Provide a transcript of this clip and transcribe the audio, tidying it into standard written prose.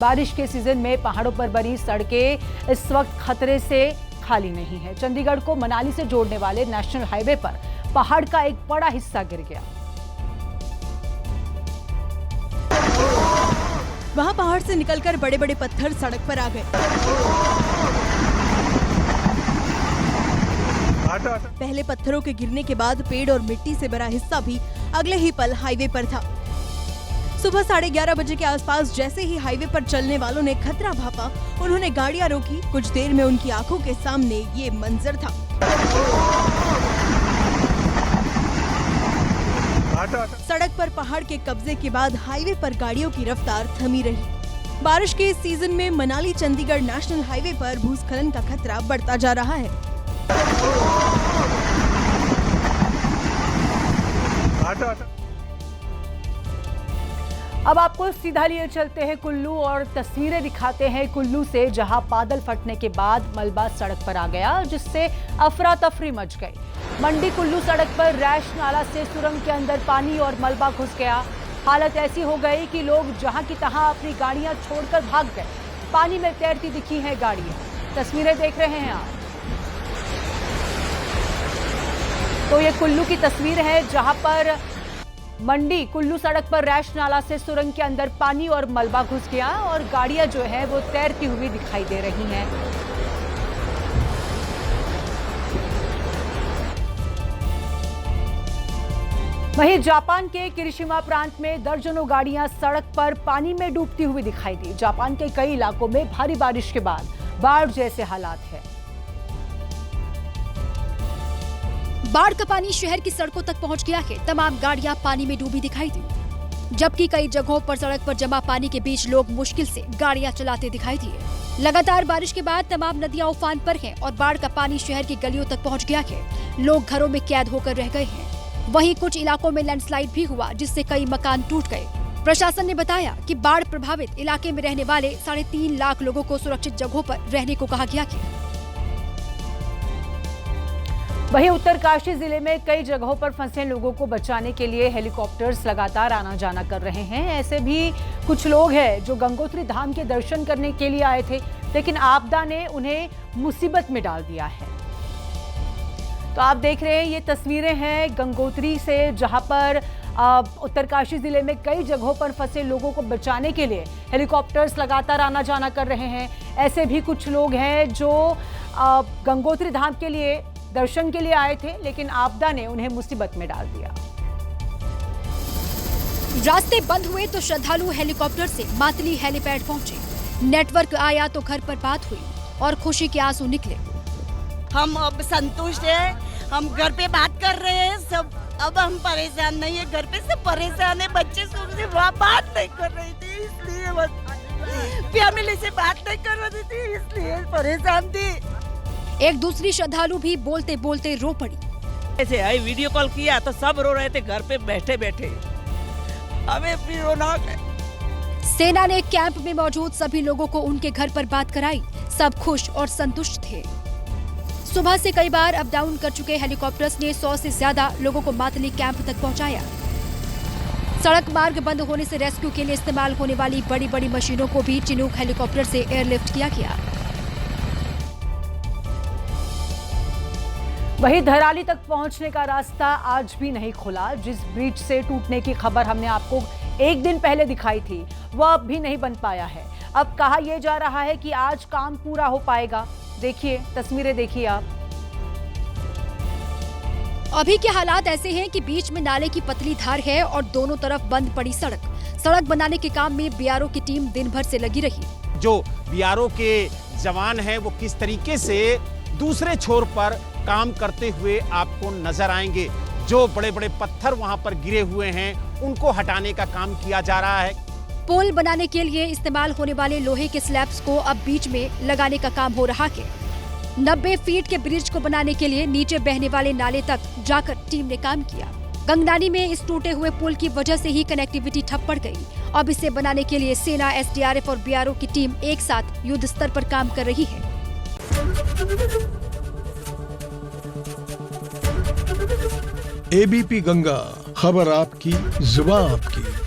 बारिश के सीजन में पहाड़ों पर बनी सड़कें इस वक्त खतरे से खाली नहीं है। चंडीगढ़ को मनाली से जोड़ने वाले नेशनल हाईवे पर पहाड़ का एक बड़ा हिस्सा गिर गया। वहां पहाड़ से निकलकर बड़े बड़े पत्थर सड़क पर आ गए। पहले पत्थरों के गिरने के बाद पेड़ और मिट्टी से भरा हिस्सा भी अगले ही पल हाईवे पर था। सुबह 11:30 बजे के आसपास जैसे ही हाईवे पर चलने वालों ने खतरा भापा, उन्होंने गाड़ियां रोकी। कुछ देर में उनकी आंखों के सामने ये मंजर था। सड़क पर पहाड़ के कब्जे के बाद हाईवे पर गाड़ियों की रफ्तार थमी रही। बारिश के इस सीजन में मनाली चंडीगढ़ नेशनल हाईवे पर भूस्खलन का खतरा बढ़ता जा रहा है। अब आपको सीधा लिए चलते हैं कुल्लू और तस्वीरें दिखाते हैं कुल्लू से, जहां बादल फटने के बाद मलबा सड़क पर आ गया, जिससे अफरा तफरी मच गई। मंडी कुल्लू सड़क पर रैश नाला से सुरंग के अंदर पानी और मलबा घुस गया। हालत ऐसी हो गई कि लोग जहां की तहां अपनी गाड़ियां छोड़कर भाग गए। पानी में तैरती दिखी हैं गाड़ियां। तस्वीरें देख रहे हैं आप। तो ये कुल्लू की तस्वीर है, जहां पर मंडी कुल्लू सड़क पर रैश नाला से सुरंग के अंदर पानी और मलबा घुस गया और गाड़ियां जो है वो तैरती हुई दिखाई दे रही हैं। वहीं जापान के किरिशिमा प्रांत में दर्जनों गाड़ियां सड़क पर पानी में डूबती हुई दिखाई दी। जापान के कई इलाकों में भारी बारिश के बाद बाढ़ जैसे हालात हैं। बाढ़ का पानी शहर की सड़कों तक पहुंच गया है। तमाम गाड़ियां पानी में डूबी दिखाई दी, जबकि कई जगहों पर सड़क पर जमा पानी के बीच लोग मुश्किल से गाड़ियां चलाते दिखाई दिए। लगातार बारिश के बाद तमाम नदियां उफान पर हैं और बाढ़ का पानी शहर की गलियों तक पहुंच गया है। लोग घरों में कैद होकर रह गए हैं। वहीं कुछ इलाकों में लैंडस्लाइड भी हुआ, जिससे कई मकान टूट गए। प्रशासन ने बताया कि बाढ़ प्रभावित इलाके में रहने वाले 3.5 लाख लोगों को सुरक्षित जगहों पर रहने को कहा गया है। वहीं उत्तरकाशी जिले में कई जगहों पर फंसे लोगों को बचाने के लिए हेलीकॉप्टर्स लगातार आना जाना कर रहे हैं। ऐसे भी कुछ लोग हैं जो गंगोत्री धाम के दर्शन करने के लिए आए थे, लेकिन आपदा ने उन्हें मुसीबत में डाल दिया है। तो आप देख रहे हैं, ये तस्वीरें हैं गंगोत्री से, जहां पर उत्तरकाशी जिले में कई जगहों पर फंसे लोगों को बचाने के लिए हेलीकॉप्टर्स लगातार आना जाना कर रहे हैं। ऐसे भी कुछ लोग हैं जो गंगोत्री धाम के लिए दर्शन के लिए आए थे, लेकिन आपदा ने उन्हें मुसीबत में डाल दिया। रास्ते बंद हुए तो श्रद्धालु हेलीकॉप्टर से मातली हेलीपैड पहुंचे। नेटवर्क आया तो घर पर बात हुई और खुशी के आंसू निकले। हम अब संतुष्ट हैं, हम घर पे बात कर रहे हैं सब। अब हम परेशान नहीं है, घर पे सब परेशान है। बच्चे से वहाँ बात नहीं कर रही थी, इसलिए फैमिली से बात नहीं कर रही थी, इसलिए परेशान थी। एक दूसरी श्रद्धालु भी बोलते बोलते रो पड़ी। ऐसे आई वीडियो कॉल किया तो सब रो रहे थे घर पे बैठे बैठे। हमें भी रोना है। सेना ने कैंप में मौजूद सभी लोगों को उनके घर पर बात कराई। सब खुश और संतुष्ट थे। सुबह से कई बार अप डाउन कर चुके हेलीकॉप्टर्स ने 100 से ज्यादा लोगों को मातली कैंप तक पहुंचाया। सड़क मार्ग बंद होने से रेस्क्यू के लिए इस्तेमाल होने वाली बड़ी बड़ी मशीनों को भी चिनूक हेलीकॉप्टर से एयरलिफ्ट किया गया। वहीं धराली तक पहुंचने का रास्ता आज भी नहीं खुला। जिस ब्रिज से टूटने की खबर हमने आपको एक दिन पहले दिखाई थी, वह अब भी नहीं बन पाया है। अब कहा यह जा रहा है कि आज काम पूरा हो पाएगा। देखिए, तस्वीरें देखिए आप। अभी के हालात ऐसे हैं कि बीच में नाले की पतली धार है और दोनों तरफ बंद पड़ी सड़क बनाने के काम में बीआरओ की टीम दिन भर से लगी रही। जो बीआरओ के जवान हैं वो किस तरीके से दूसरे छोर पर काम करते हुए आपको नजर आएंगे। जो बड़े बड़े पत्थर वहां पर गिरे हुए हैं उनको हटाने का काम किया जा रहा है। पुल बनाने के लिए इस्तेमाल होने वाले लोहे के स्लैब्स को अब बीच में लगाने का काम हो रहा है। 90 फीट के ब्रिज को बनाने के लिए नीचे बहने वाले नाले तक जाकर टीम ने काम किया। गंगनानी में इस टूटे हुए पुल की वजह से ही कनेक्टिविटी ठप पड़ गई। अब इसे बनाने के लिए सेना, एसडीआरएफ और बीआरओ की टीम एक साथ युद्ध स्तर पर काम कर रही है। एबीपी गंगा, खबर आपकी, जुबान आपकी।